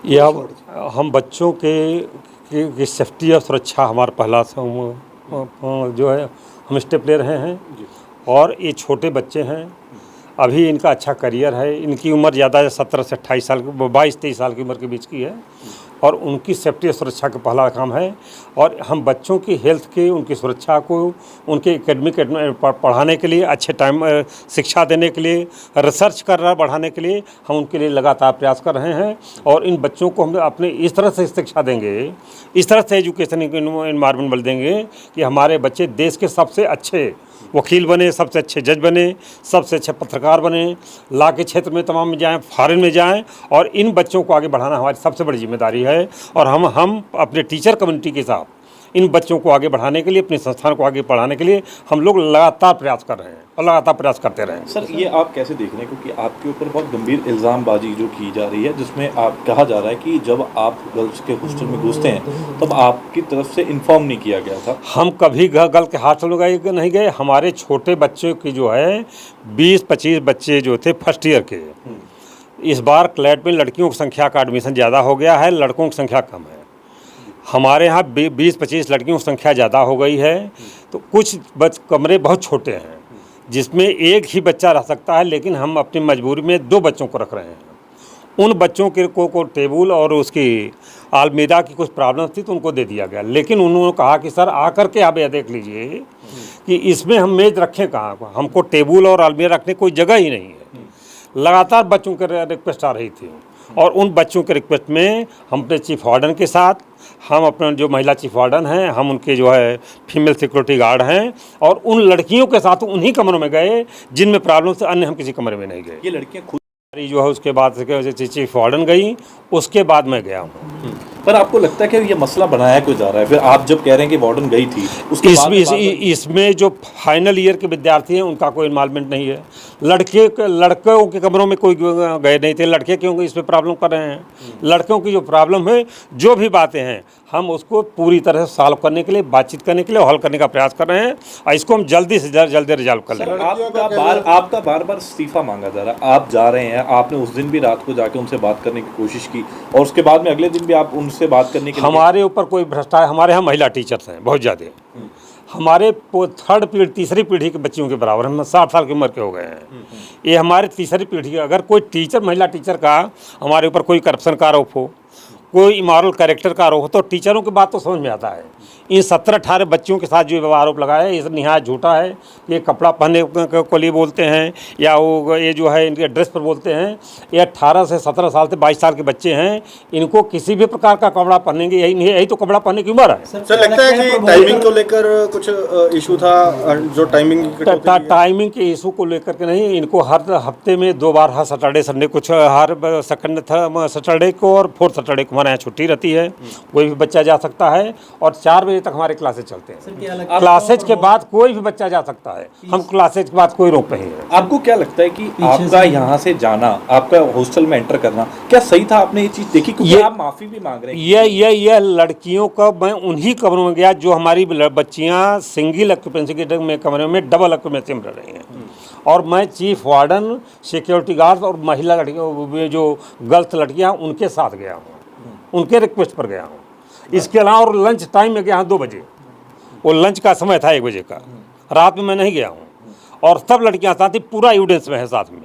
ये अब हम बच्चों की सेफ्टी और सुरक्षा हमारा पहला जो है हम स्टेप ले रहे हैं। और ये छोटे बच्चे हैं, अभी इनका अच्छा करियर है। इनकी उम्र ज़्यादा है, 17 से 28 साल, 22-23 साल की उम्र के बीच की है। और उनकी सेफ्टी और सुरक्षा का पहला काम है। और हम बच्चों की हेल्थ की, उनकी सुरक्षा को, उनके एकेडमिक पढ़ाने के लिए, अच्छे टाइम शिक्षा देने के लिए, रिसर्च बढ़ाने के लिए हम उनके लिए लगातार प्रयास कर रहे हैं। और इन बच्चों को हम अपने इस तरह से शिक्षा देंगे, इस तरह से एजुकेशन इन्वायरमेंट बन देंगे कि हमारे बच्चे देश के सबसे अच्छे वकील बने, सबसे अच्छे जज बने, सबसे अच्छे पत्रकार बने, लॉ के क्षेत्र में तमाम में जाएँ, फॉरेन में जाएँ। और इन बच्चों को आगे बढ़ाना हमारी सबसे बड़ी जिम्मेदारी है। और हम अपने टीचर कम्युनिटी के साथ इन बच्चों को आगे बढ़ाने के लिए, अपने संस्थान को आगे बढ़ाने के लिए हम लोग लगातार प्रयास कर रहे हैं और लगातार प्रयास करते रहें। सर, ये आप कैसे देख रहे हैं, क्योंकि आपके ऊपर बहुत गंभीर इल्ज़ामबाजी जो की जा रही है, जिसमें आप कहा जा रहा है कि जब आप गर्ल्स के हॉस्टल में घुसते हैं तब आपकी तरफ से इन्फॉर्म नहीं किया गया था। हम कभी गर्ल के हॉस्टल में नहीं गए। हमारे छोटे बच्चों की जो है 20-25 बच्चे जो थे फर्स्ट ईयर के, इस बार क्लैट में लड़कियों की संख्या का एडमिशन ज़्यादा हो गया है, लड़कों की संख्या कम है। हमारे यहाँ 20-25 लड़कियों की संख्या ज़्यादा हो गई है। तो कुछ कमरे बहुत छोटे हैं जिसमें एक ही बच्चा रह सकता है, लेकिन हम अपनी मजबूरी में 2 बच्चों को रख रहे हैं। उन बच्चों के को टेबल और उसकी अलमीरा की कुछ प्रॉब्लम थी तो उनको दे दिया गया। लेकिन उन्होंने कहा कि सर आकर के आप यह देख लीजिए कि इसमें हम मेज़ रखें कहाँ, हमको टेबल और अलमीरा रखने कोई जगह ही नहीं है। लगातार बच्चों के रिक्वेस्ट आ रही थी और उन बच्चों के रिक्वेस्ट में हम अपने चीफ वार्डन के साथ, हम अपने जो महिला चीफ वार्डन हैं, हम उनके जो है फीमेल सिक्योरिटी गार्ड हैं, और उन लड़कियों के साथ उन्हीं कमरों में गए जिनमें प्रॉब्लम से, अन्य हम किसी कमरे में नहीं गए। ये लड़कियां खुद जो है उसके बाद चीफ वार्डन गई, उसके बाद मैं गया हूँ। पर आपको लगता है कि ये मसला बनाया क्यों जा रहा है? फिर आप जब कह रहे हैं कि वार्डन गई थी, उसके इसमें जो फाइनल ईयर के विद्यार्थी हैं उनका कोई इन्वॉल्वमेंट नहीं है। लड़कों के कमरों में कोई गए नहीं थे। लड़के क्यों इसमें प्रॉब्लम कर रहे हैं? लड़कों की जो प्रॉब्लम है, जो भी बातें हैं, हम उसको पूरी तरह से सॉल्व करने के लिए, बातचीत करने के लिए, हल करने का प्रयास कर रहे हैं और इसको हम जल्दी से जल्दी रिजॉल्व कर लेंगे। आपका बार बार इस्तीफा मांगा जा रहा है, आप जा रहे हैं, आपने उस दिन भी रात को जाके उनसे बात करने की कोशिश की और उसके बाद में अगले दिन भी आप उनसे बात करने के लिए। हमारे ऊपर कोई भ्रष्टाचार, हमारे यहाँ महिला टीचर्स हैं बहुत ज़्यादा। हमारे थर्ड पीढ़ी, तीसरी पीढ़ी के बच्चियों के बराबर हम 60 साल की उम्र के हो गए हैं। ये हमारे तीसरी पीढ़ी, अगर कोई टीचर, महिला टीचर का हमारे ऊपर कोई करप्शन का आरोप हो, कोई इमोरल कैरेक्टर का आरोप हो, तो टीचरों की बात तो समझ में आता है। इन 17-18 बच्चियों के साथ जो आरोप लगाया है, ये निहायत झूठा है। ये कपड़ा पहनने को लिए बोलते हैं या वो ये जो है इनके ड्रेस पर बोलते हैं। ये 18 से 17 साल से 22 साल के बच्चे हैं, इनको किसी भी प्रकार का कपड़ा पहनेंगे, यही तो कपड़ा पहनने की उम्र है। सर, लगता है कि टाइमिंग को लेकर कुछ इशू था, जो टाइमिंग के इशू को लेकर के नहीं, इनको हर हफ्ते में 2 बार, हर सैटरडे संडे, कुछ हर सेकंड सैटरडे को और 4th सैटरडे को हमारे यहाँ छुट्टी रहती है। कोई भी बच्चा जा सकता है और 4 बजे तक हमारे क्लासेज चलते हैं। क्लासेज के बाद कोई भी बच्चा जा सकता है, हम क्लासेज के बाद कोई रोक नहीं है। आपको क्या लगता है कि आपका यहाँ से जाना, आपका हॉस्टल में एंटर करना क्या सही था? आपने ये चीज़ देखी? क्योंकि आप माफ़ी भी मांग रहे हैं। ये लड़कियों का, मैं उन्हीं कमरों में गया जो हमारी बच्चियाँ सिंगल ऑक्यूपेंसी के कमरे में डबल ऑक्यूपेंसी में रह रही हैं। और मैं चीफ वार्डन, सिक्योरिटी गार्ड और महिला लड़कियों, जो गर्ल्स लड़कियाँ, उनके साथ गया हूँ, उनके रिक्वेस्ट पर गया हूँ। इसके अलावा और लंच टाइम में गया हूँ 2 बजे, वो लंच का समय था 1 बजे का, रात में मैं नहीं गया हूँ। और सब लड़कियाँ साथ ही, पूरा एविडेंस में है साथ में।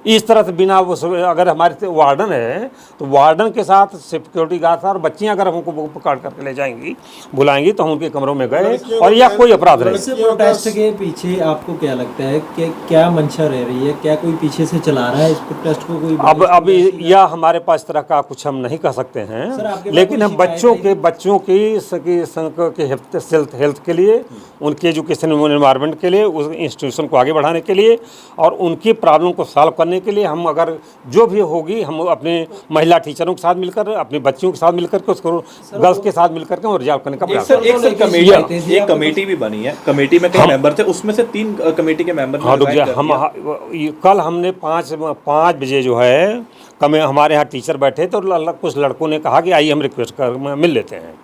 इस तरह से बिना वो, अगर हमारे वार्डन है तो वार्डन के साथ सिक्योरिटी गार्ड और बच्चियां अगर हमको पकड़ करके ले जाएंगी, बुलाएंगी, तो हम उनके कमरों में गए और यह कोई अपराध नहीं। इस प्रोटेस्ट के पीछे आपको क्या लगता है कि क्या मंशा रह रही है? क्या कोई पीछे से चला रहा है इस प्रोटेस्ट को? कोई अब यह हमारे पास इस तरह का कुछ हम नहीं कह सकते हैं, लेकिन हम बच्चों की हेल्थ के लिए, उनके एजुकेशन एनवायरनमेंट के लिए, उस इंस्टीट्यूशन को आगे बढ़ाने के लिए और उनकी प्रॉब्लम को सॉल्व करने के लिए हम, अगर जो भी होगी, हम अपने महिला टीचरों के साथ मिलकर, अपने बच्चियों के साथ मिलकर के, उसको गर्ल्स के साथ मिलकर के रिजॉल्व करने का प्रयास करेंगे। एक कमेटी भी बनी है, कमेटी में कई मेंबर थे, उसमें से 3 कमेटी के मेंबर। हाँ, रुक जाए, कल हमने 5 बजे जो है हमारे यहाँ टीचर बैठे तो कुछ लड़कों ने कहा कि आइए हम रिक्वेस्ट कर मिल लेते हैं।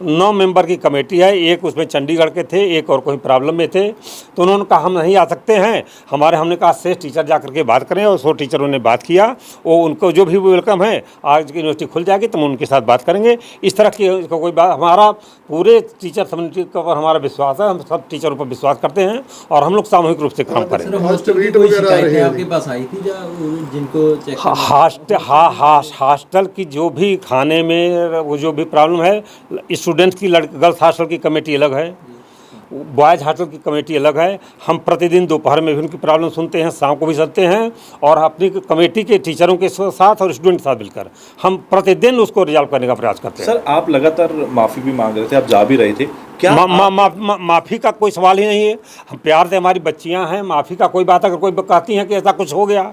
9 मेंबर की कमेटी है, एक उसमें चंडीगढ़ के थे, एक और कोई प्रॉब्लम में थे, तो उन्होंने कहा हम नहीं आ सकते हैं। हमने कहा शेष टीचर जा करके बात करें, और 100 टीचरों ने बात किया। वो उनको जो भी वेलकम है, आज की यूनिवर्सिटी खुल जाएगी तो हम उनके साथ बात करेंगे। इस तरह की कोई बात, हमारा पूरे टीचर कम्युनिटी पर हमारा विश्वास है, हम सब टीचरों पर विश्वास करते हैं और हम लोग सामूहिक रूप से काम करेंगे। हॉस्टल की कोई शिकायतें आपके पास आई थी जिनको चेक हॉस्टल की जो भी खाने में वो जो भी प्रॉब्लम है, स्टूडेंट्स की गर्ल्स हॉस्टल की कमेटी अलग है, बॉयज़ हॉस्टल की कमेटी अलग है। हम प्रतिदिन दोपहर में भी उनकी प्रॉब्लम सुनते हैं, शाम को भी सुनते हैं, और अपनी कमेटी के टीचरों के साथ और स्टूडेंट के साथ मिलकर हम प्रतिदिन उसको रिजॉल्व करने का प्रयास करते हैं। सर, आप लगातार माफ़ी भी मांग रहे थे, आप जा भी रहे थे, क्या माफ़ी का कोई सवाल ही नहीं है। हम प्यार से, हमारी बच्चियां हैं, माफ़ी का कोई बात, अगर कोई कहती हैं कि ऐसा कुछ हो गया,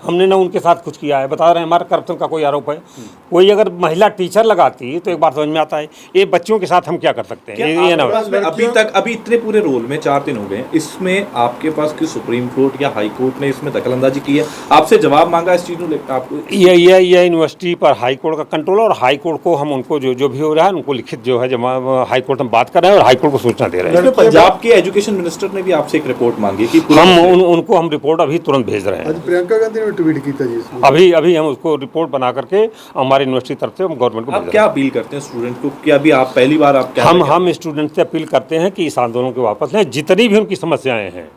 हमने ना उनके साथ कुछ किया है, बता रहे हैं हमारा करप्शन का कोई आरोप है। कोई अगर महिला टीचर लगाती तो एक बार समझ में आता है, ये बच्चों के साथ हम क्या कर सकते हैं। ये ना अभी इतने पूरे रोल में 4 दिन हो गए, इसमें आपके पास कि सुप्रीम कोर्ट या हाई कोर्ट ने इसमें दखलंदाजी की है, आपसे जवाब मांगा इस चीज़ में आपको? ये यूनिवर्सिटी पर हाई कोर्ट का कंट्रोल, और हाई कोर्ट को हम उनको जो भी हो रहा है उनको लिखित जो है जब हाई कोर्ट में बात कर रहे हैं और हाई कोर्ट को सूचना दे रहे हैं। पंजाब के एजुकेशन मिनिस्टर ने भी आपसे एक रिपोर्ट मांगी कि उनको हम रिपोर्ट अभी तुरंत भेज रहे हैं। प्रियंका गांधी ने ट्वीट किया जी इसमें। अभी हम उसको रिपोर्ट बना करके हमारी यूनिवर्सिटी तरफ से हम गवर्नमेंट को आप क्या अपील करते हैं स्टूडेंट को? क्या अभी आप पहली बार आप क्या हम स्टूडेंट से अपील करते हैं कि इस आंदोलन को वापस लें, जितनी भी उनकी समस्याएं हैं,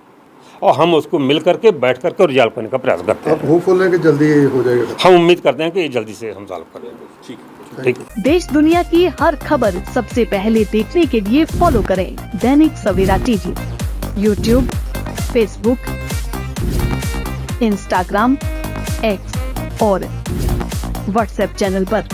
और हम उसको मिल करके बैठ करके रिजॉल्व करने का प्रयास करते हैं। आप होपफुल हैं कि जल्दी हो जाएगा? हम उम्मीद करते हैं कि जल्दी से हम सॉल्व करेंगे। ठीक। देश दुनिया की हर खबर सबसे पहले देखने के लिए फॉलो करें Dainik Savera TV, YouTube, Facebook, Instagram, X और व्हाट्सएप चैनल पर।